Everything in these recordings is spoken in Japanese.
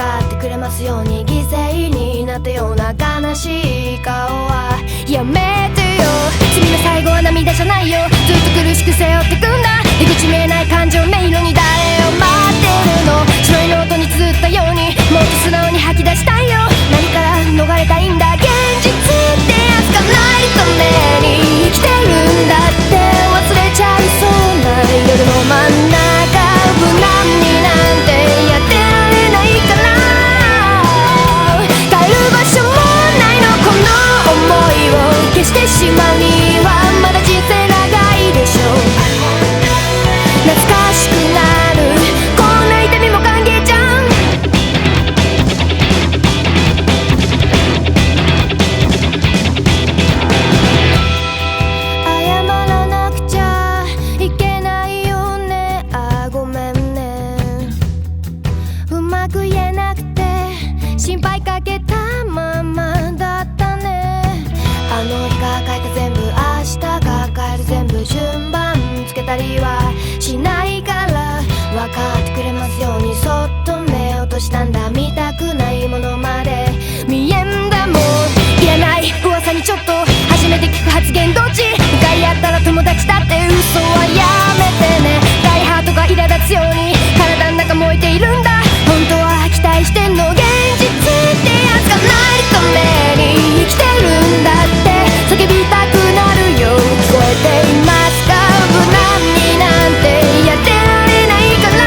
かってくれますように犠牲になったような悲しい顔はやめてよ。君の最後は涙じゃないよ。ずっと苦しく背負ってくんだ。出口見えない感情迷路に誰を待ってるの。白いノートに綴ったようにもっと素直に吐き出したいよ。何から逃れたいんだ。現実ってやつがないために生きてるんだって忘れちゃいそうな夜の真ん中。無難になんてやってられないから帰る場所もないの。この想いを消してしまうにはまだ人生長いでしょう。懐かしくなるこんな痛みも歓迎じゃん。謝らなくちゃいけないよね。あ、ごめんね。うまく言えなくて心配かけたままだったね。あの日が書いた全部明日が帰る全部順番つけたりはしないから分かってくれますようにそっと目を閉じたんだ。見たくないものまで見えんだもん。いらない噂にちょっと初めて聞く発言どっち向かい合ったら友達だって嘘はやめてね。大ハートが苛立つように体の中燃えているんだ。本当は期待してんの。現実ってやつがないために生きてるんだって叫びたくなるよ。聞こえていますか。無難になんてやってられないから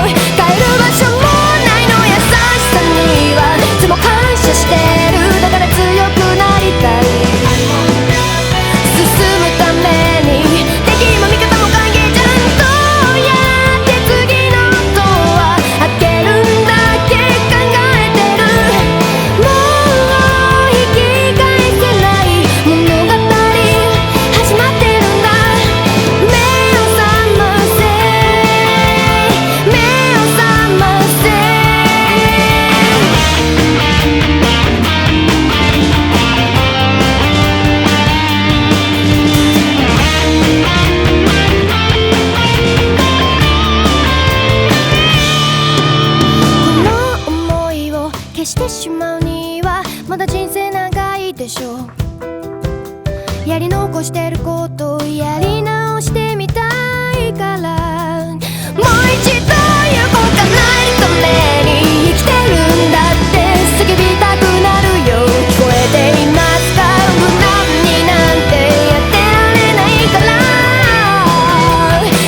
帰る場所もないの。優しさにはいつも感謝してる。だから強くなりたい。進むために敵も味方も歓迎じゃん。どうやって次のドア開けるんだっけ考えてる。もう引き返せない物語始まってるんだ。目を覚ませ目を覚ませ。この想いを消してしまうにはまだ人生長いでしょう。やり残してることをやり直してみたいからもう一度行こうか。ないために生きてるんだって叫びたくなるよ。聞こえていますか。無難になんてやってられないから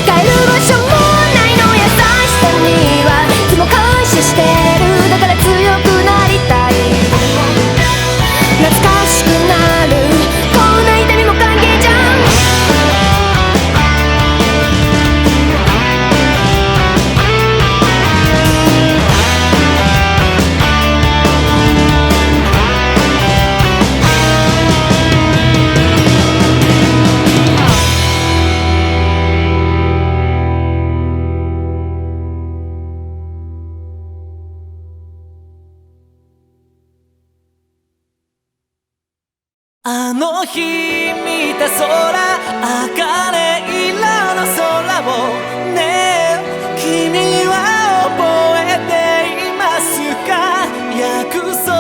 帰る場所もないの。優しさにはいつも感謝してる。だから強くなりたい。懐かしくなるこんな痛みも歓迎じゃん。あの日見た空、茜色の空をねえ君は覚えていますか。約束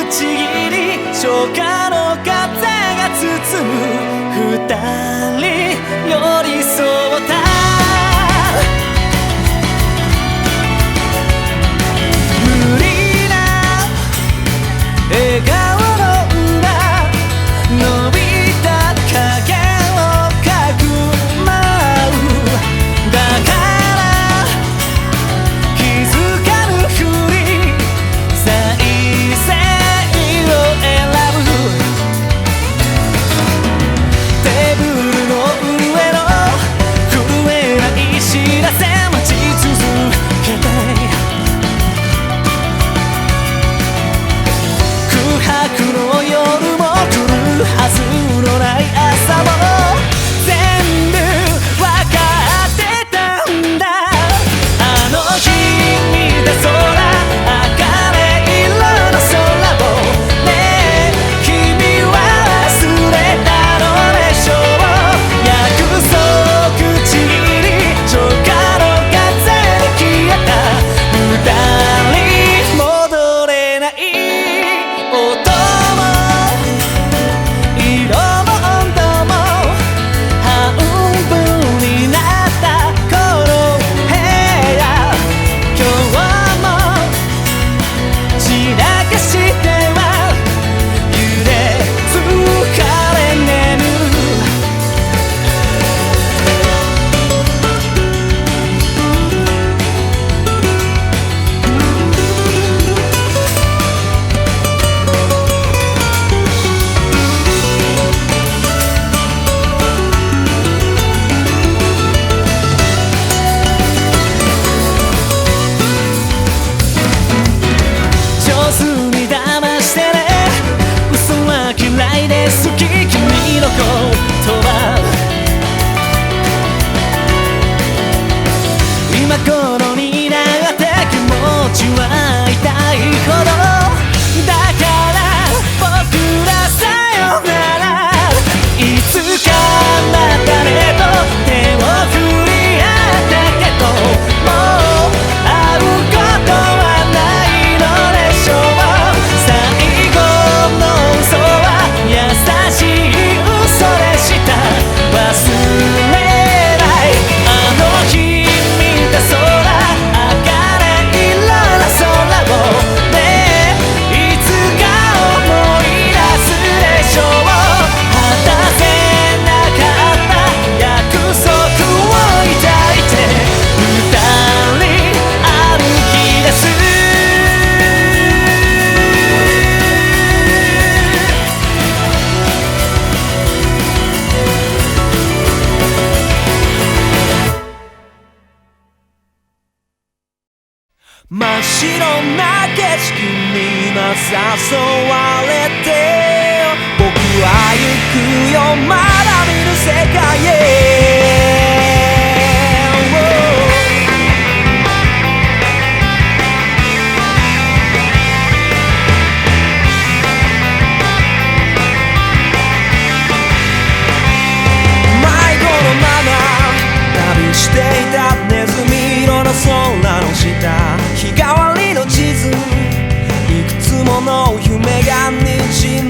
ちぎり初夏の風が包む二人寄り添った無理な笑顔伸びた影をかくまう。だから気づかぬふり再生を選ぶ。テーブルの上の白な景色に今誘われて僕は行くよまだ見ぬ世界へしていたネズミ色の空の下日替わりの地図いくつもの夢がにじ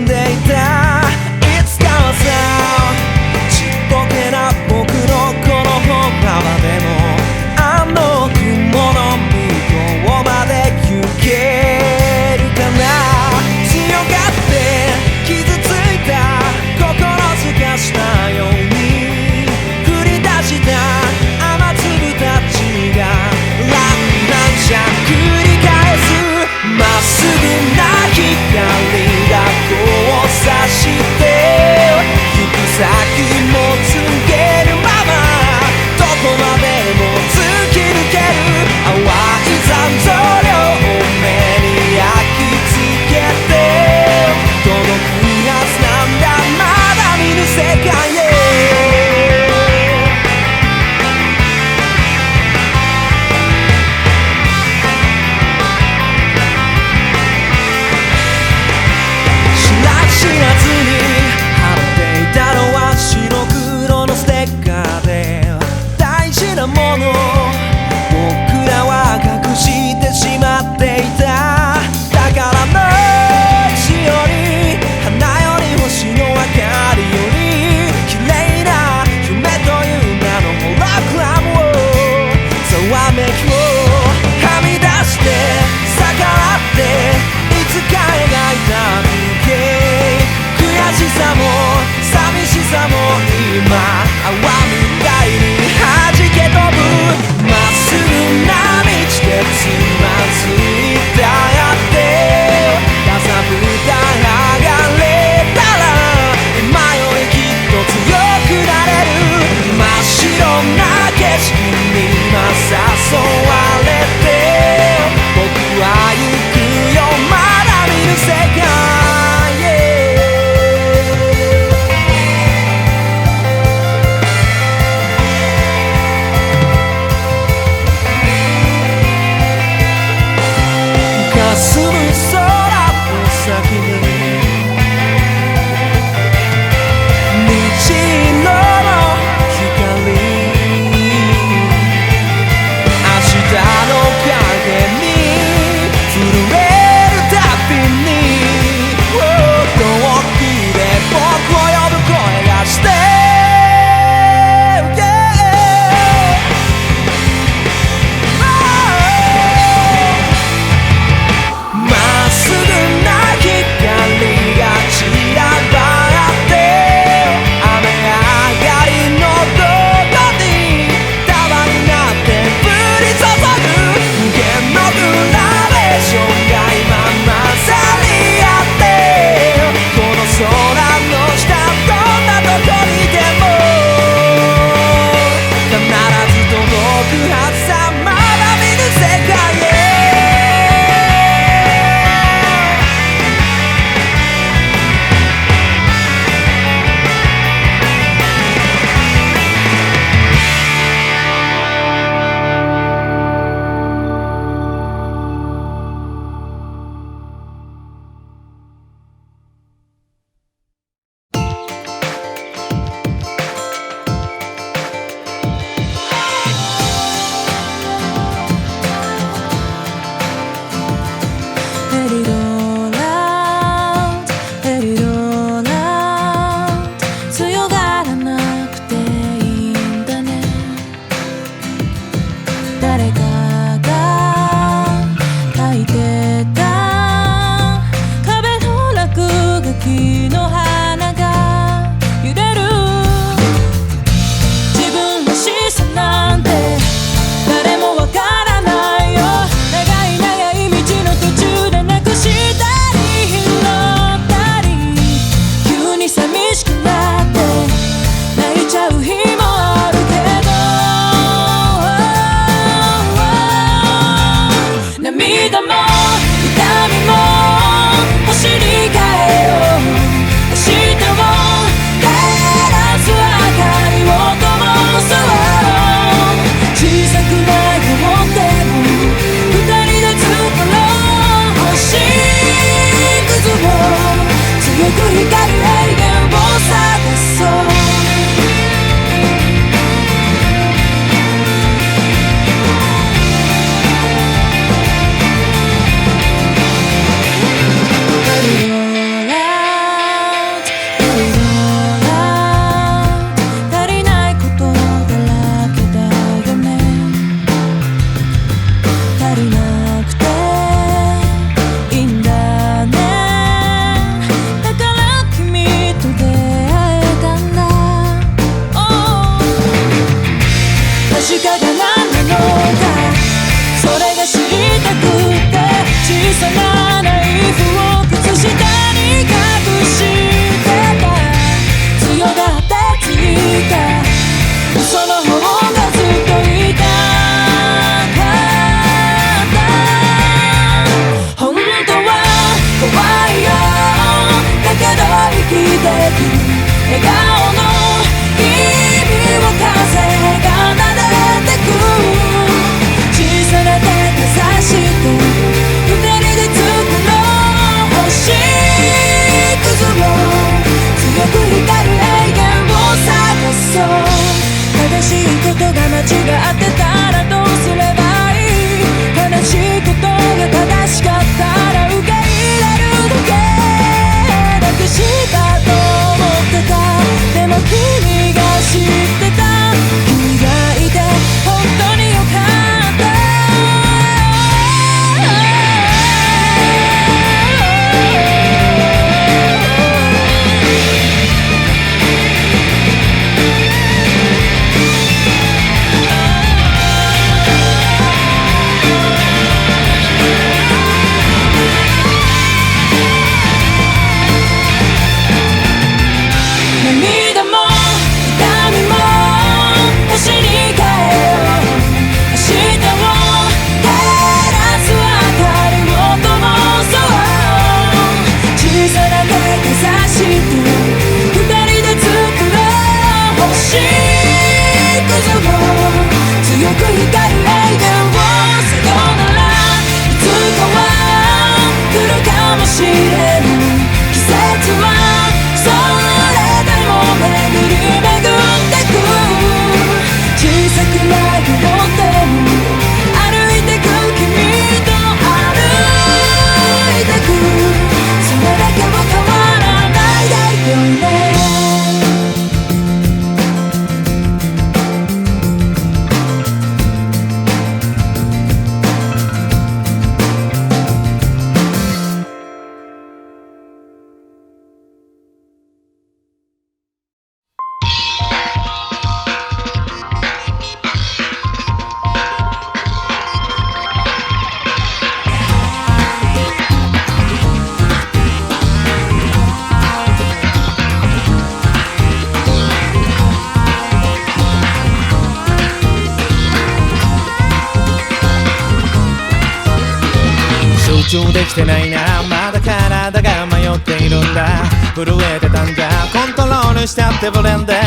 中できてないな、まだ体が迷っているんだ。震えてたんだ、コントロールしちゃってブレンダー。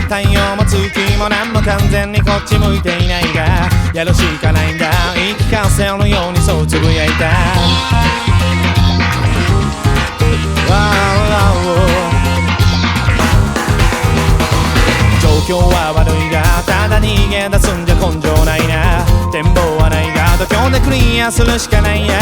太陽も月も何も完全にこっち向いていないが、やるしかないんだ、言い聞かせるようにそうつぶやいた。状況は悪いがただ逃げ出すんじゃ根性ないな。展望はないが度胸でクリアするしかないや。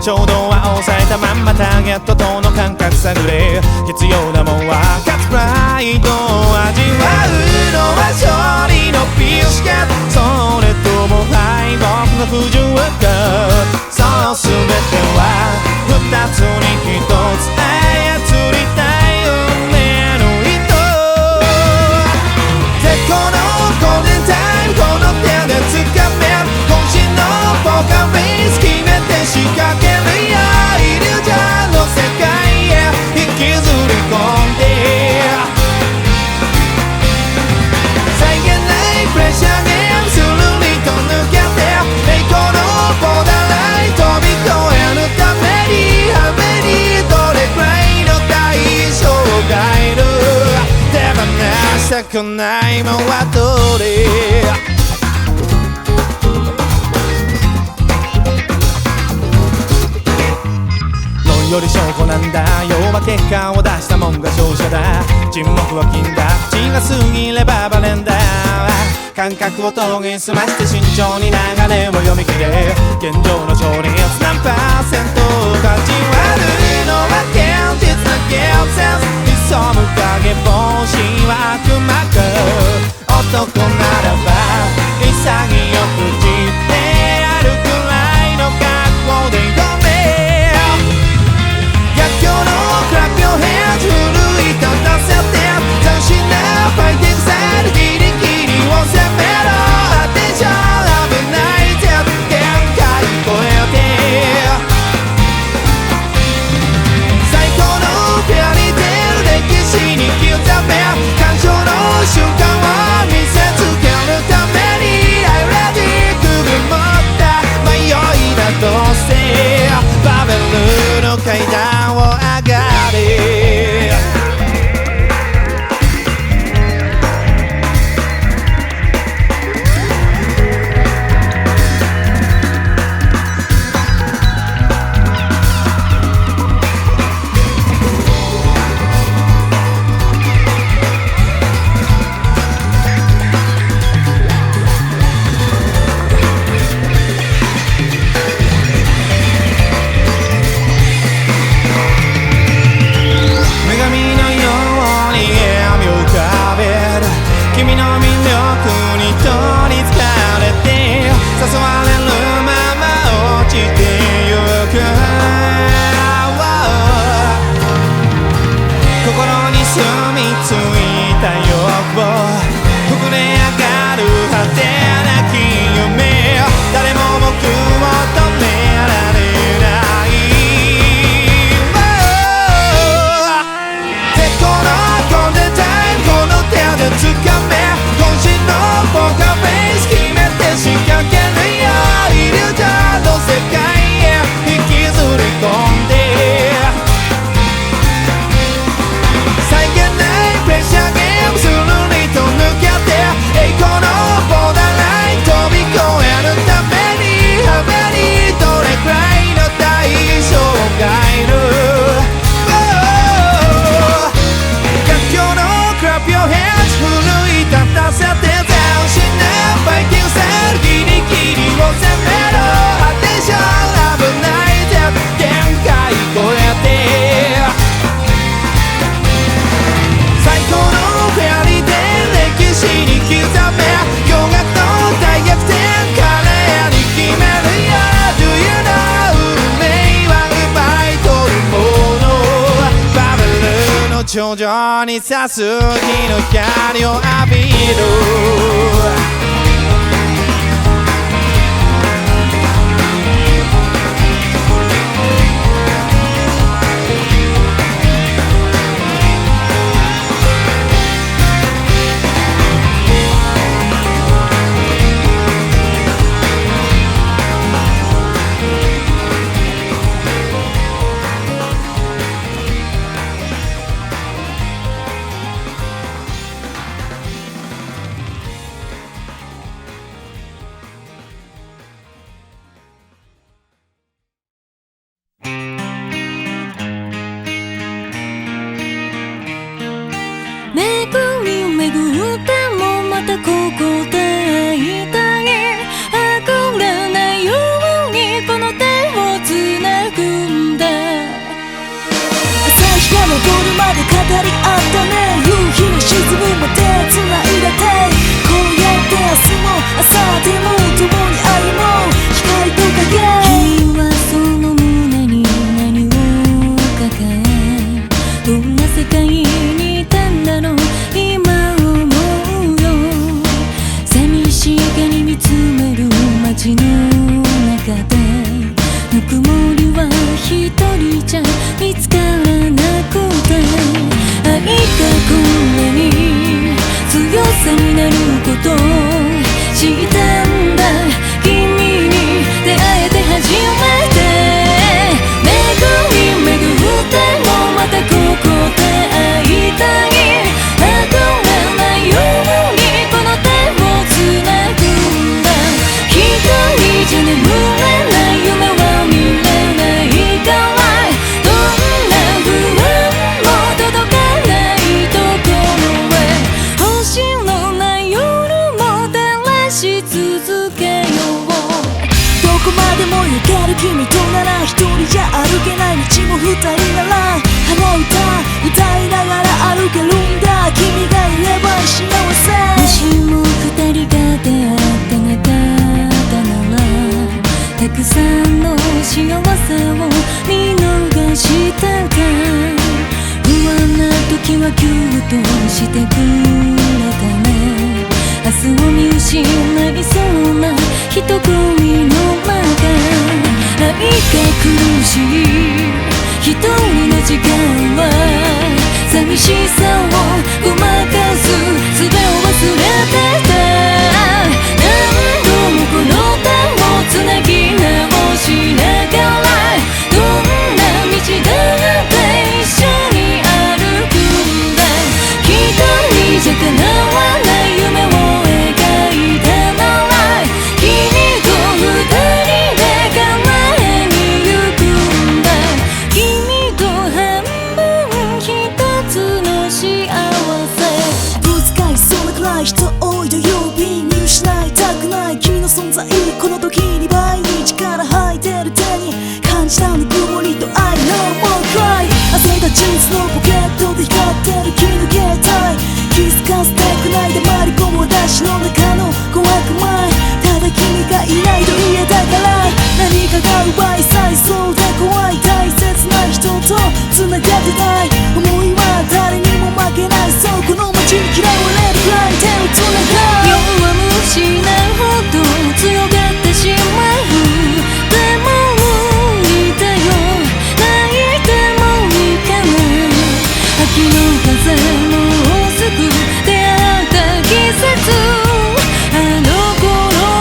衝動は抑えたまんまターゲットとの感覚探れ。必要なもんは勝つプライドを味わうのは勝利のビスケット、それとも敗北の不純か。そう全ては二つに一つ操りたい運命の糸。絶好のゴールデンタイムこの手で掴め。渾身のポーカーフェイス決めて仕掛けるよ。イリュージョンの世界へ引きずり込んで、際限ないプレッシャーゲームするりと抜けて、栄光のボーダーライン飛び越えるために、雨にどれくらいの代償がいる。手放したくないもんはどれ。より証拠なんだ、要は結果を出したもんが勝者だ。沈黙は金だ、口が過ぎればバレンだ。感覚を研ぎ澄まして慎重に流れを読み切れ。現状の勝率何%かじわるのは現実なゲームセンス。潜む影帽子は悪魔か。男ならば潔く散ってやるくらいの覚悟で挑め。逆境のクラッピオヘッジ奮い立たせて、斬新なファイティングスタイル、ギリギリを攻めろ。アテンション危ないぜ限界超えて、最高のフェアリーテール歴史に刻め。感傷の瞬間を見せつけるために I'm ready くぐもった迷いなどしてバベルの階段を上がれ。君の魅力に取りつかれて、誘われるまま落ちてゆく。心に住み着いた欲望、膨れ上がる果てなき夢。誰も僕を止められない。絶好のゴールデンタイムこの手で掴め。渾身のポーカーフェイス決めて仕掛けるよ。イリュージョンの世界へ引きずり込んで、際限ないプレッシャーゲームするりと抜けて、栄光のボーダーライン飛び越えるために、雨にどれくらいの代償がいる。逆境のクラッピオヘッジ奮い立たせて、斬新なファイティングスタイル、ギリギリを攻めろ。アテンション危ないぜ限界超えて、最高のフェアリーテール歴史に刻め。驚愕の大逆転華麗に決めるよ。 Do you know 運命は奪い取るもの。バベルの頂上に差す日の光を浴びる。はぎゅっとしてくれたね。明日を見失いそうな一組の中、愛が苦しい一人の時間は寂しさをごまかす術を忘れてた。何度もこの手をつなぎ直しながら、どんな道だって一緒に歩くんだ。一人じゃ叶わない夢を描いたなら、君と二人で叶えに行くんだ。君と半分一つの幸せ。ぶつかりそうなくらい人多い土曜日、見失いたくない君の存在。この時に倍に力吐いてる手に感じたぬくもりと愛のもうcry。汗がジーンズのポケットで光ってる君の携帯、気づかせてくない黙り込む私の中の怖くない。ただ君がいないと言えたから、何かが奪い去りそうで怖い。大切な人と繋がってたい想いは誰にも負けない。そうこの街に嫌われるくらい手をつなが弱虫なほど強がってしまう。でも無理だよ、泣いてもいいかな。秋の風もうすぐ出会った季節、あの頃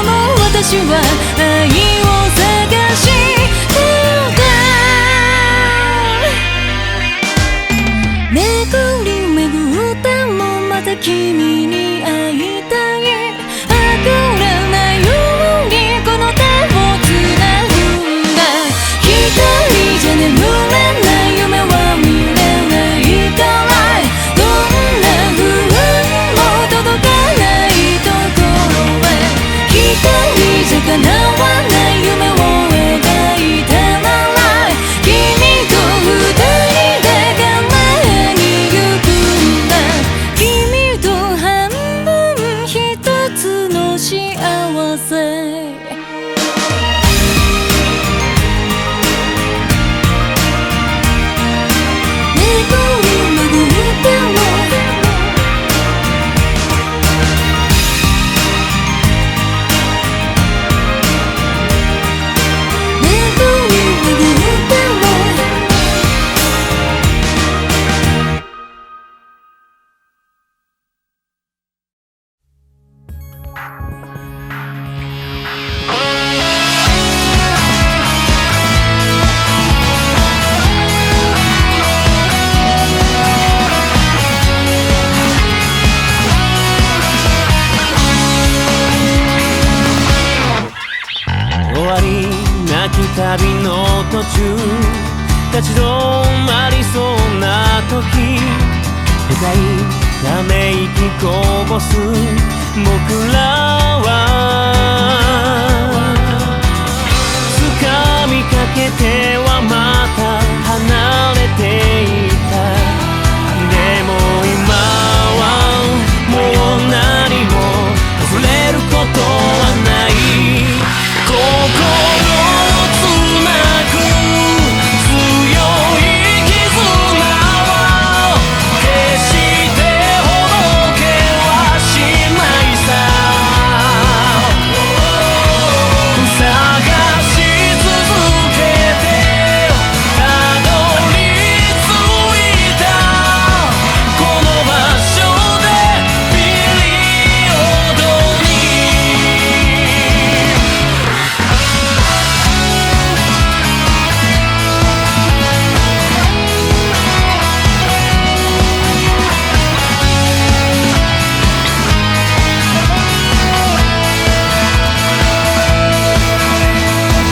の私は愛を探してた。巡り巡ったもまた君に会いたい。あぐらないようにこの手をつなぐんだ。一人じゃ眠れない夢は見れないから、どんな不安も届かないところへ。一人じゃ叶わない夢を描いたなら、君と二人で叶えに行くんだ。君と半分一つの幸せ。巡り巡っても巡り巡っても終わりなき旅の途中、立ち止まりそうな時、深いため息こぼす僕らは掴みかけてはまた離れていた。でも今はもう何も忘れることはない。心をつなぐ強い絆を決してほどけはしないさ。探し続けてたどり着いたこの場所でピリオドに。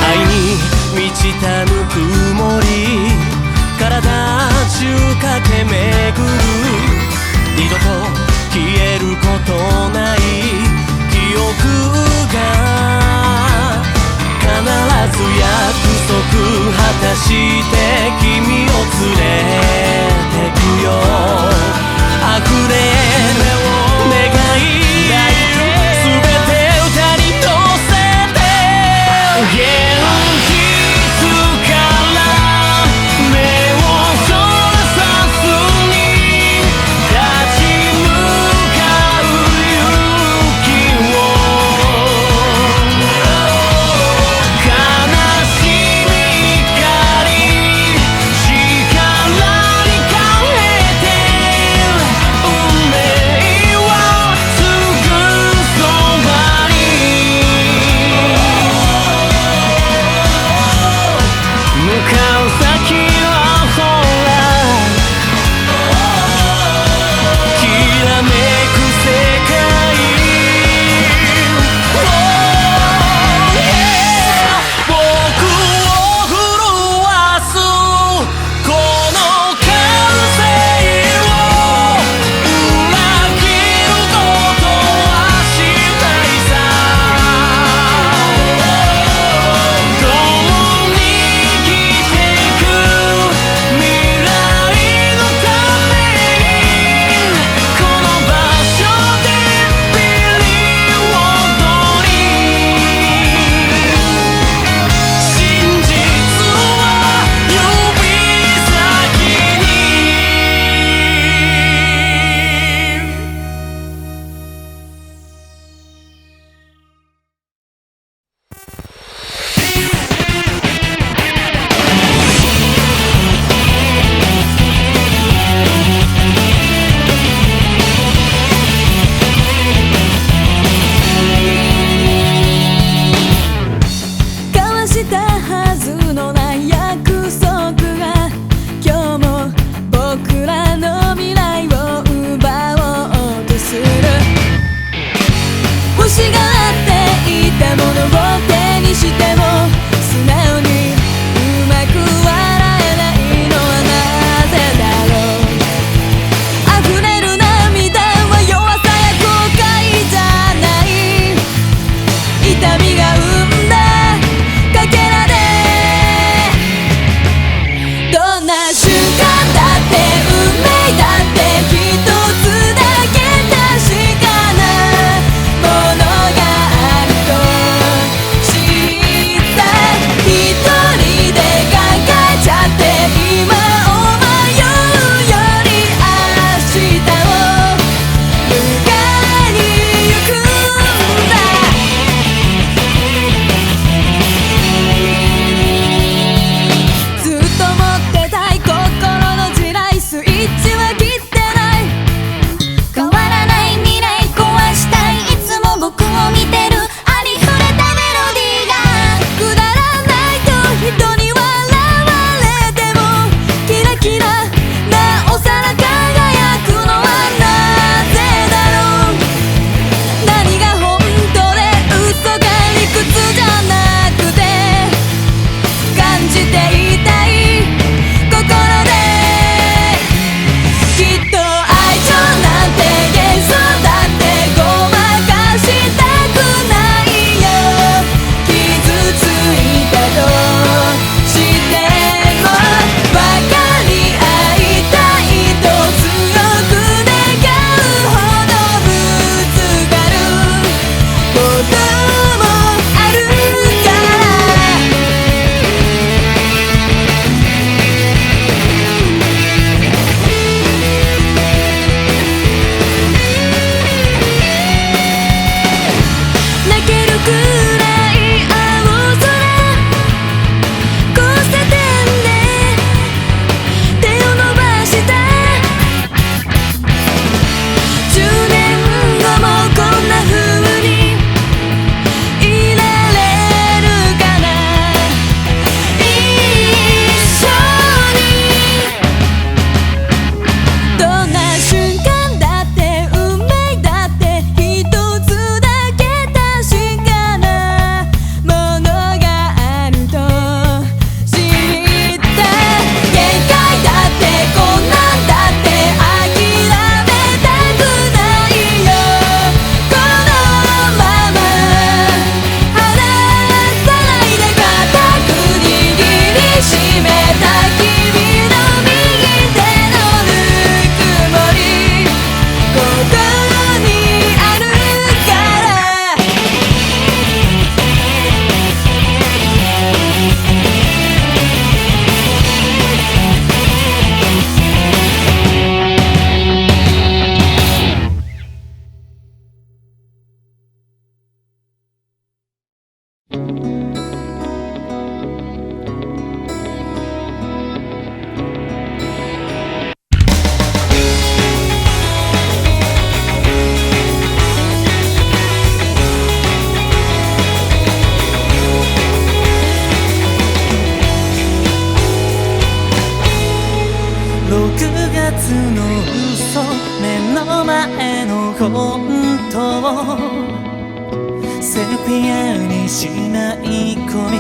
愛に満ちたぬくもり、体中駆け巡る。二度と消えることない記憶が必ず約束果たして君を連れてくよ。溢れ願いすべて歌に乗せて元気づから目をそらさずにどんな瞬間だって運命だって一つだけ確かなものがあると知った限界だって困難だって諦めたくないよこのまま離さないで固く握りしめた君の右手のぬくもりここにあるから6月の嘘目の前の本当セピアにしない込み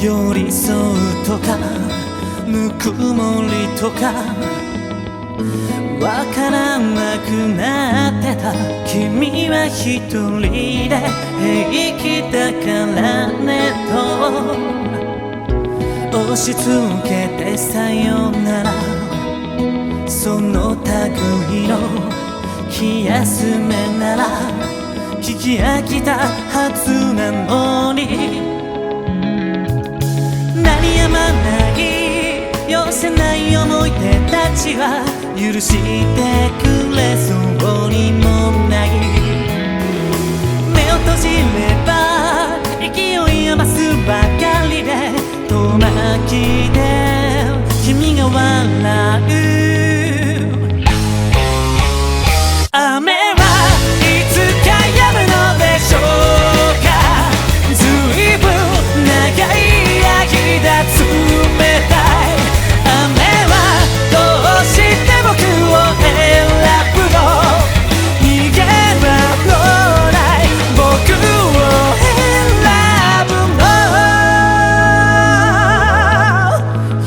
寄り添うとかぬくもりとかわからなくなってた君は一人で平気だからねと押し付けてさよならその類の気休めなら聞き飽きたはずなのに鳴りやまない寄せない思い出たちは許してくれそうにもない目を閉じれば勢い余すばかりで遠巻きで君が笑う雨はいつか止むのでしょうかずいぶん長い間冷たい雨はどうして僕を選ぶの逃げ場のない僕を選ぶの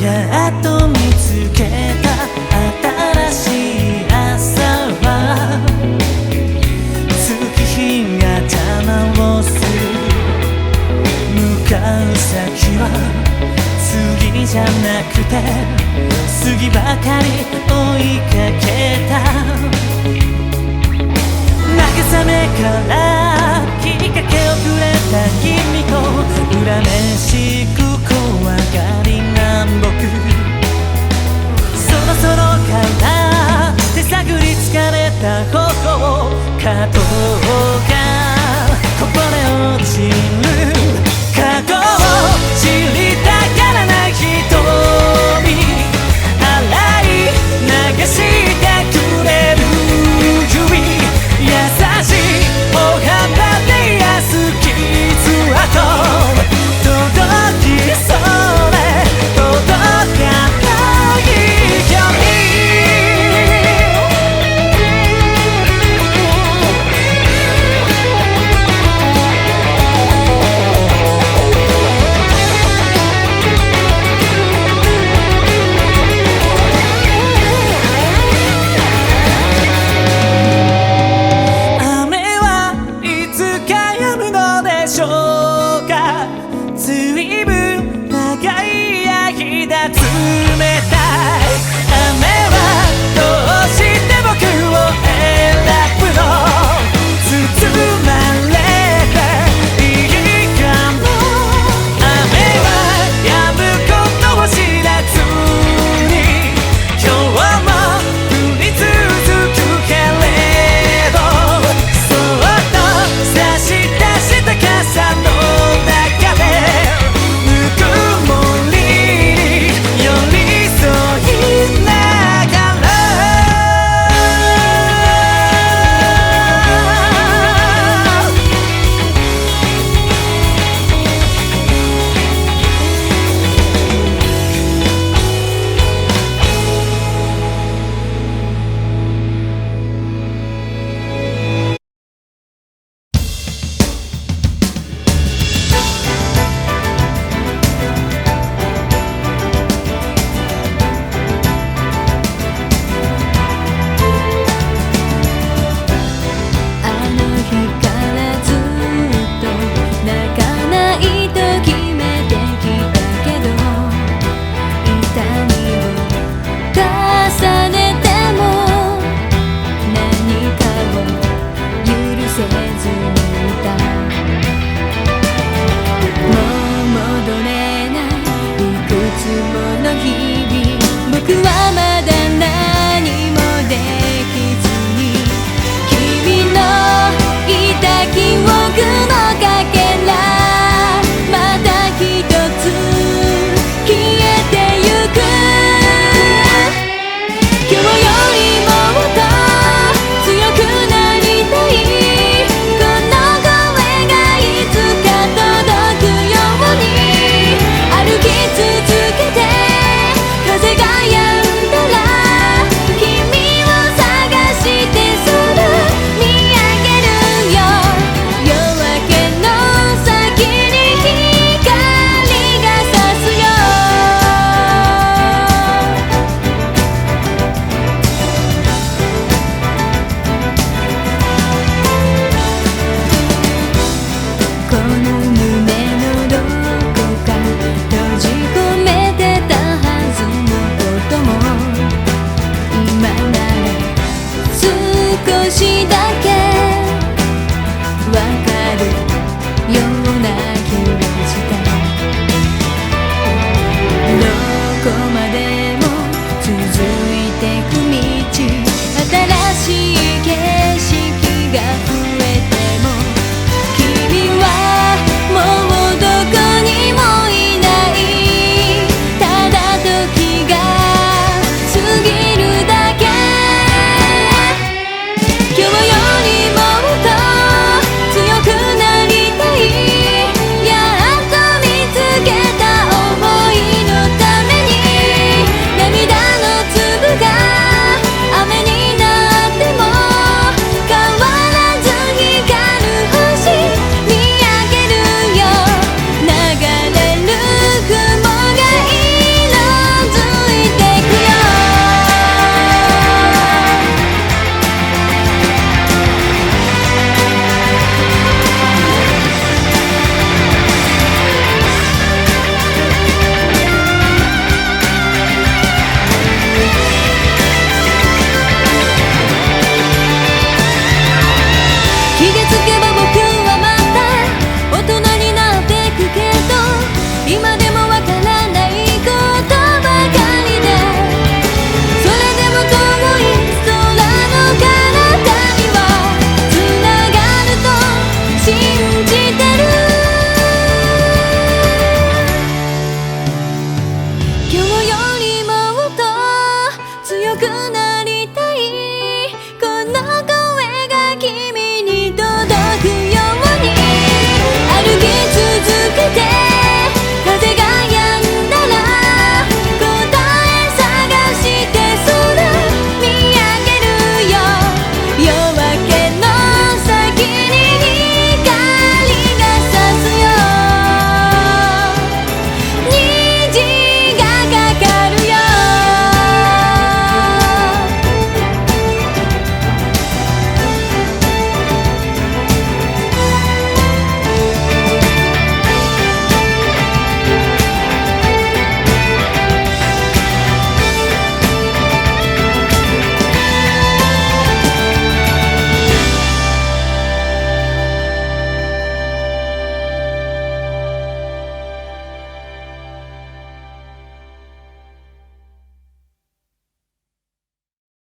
やっと見つけた新しい朝は月日が邪魔をする向かう先は次じゃなくて次ばかり追いかけた慰めからきっかけをくれた君と恨めしく怖がりな僕そろそろから手探り疲れた頬を加藤がこぼれ落ちる過去を知りたがらない瞳洗い流してくれる指優しいお花で安き傷跡届きそうで届かない距離し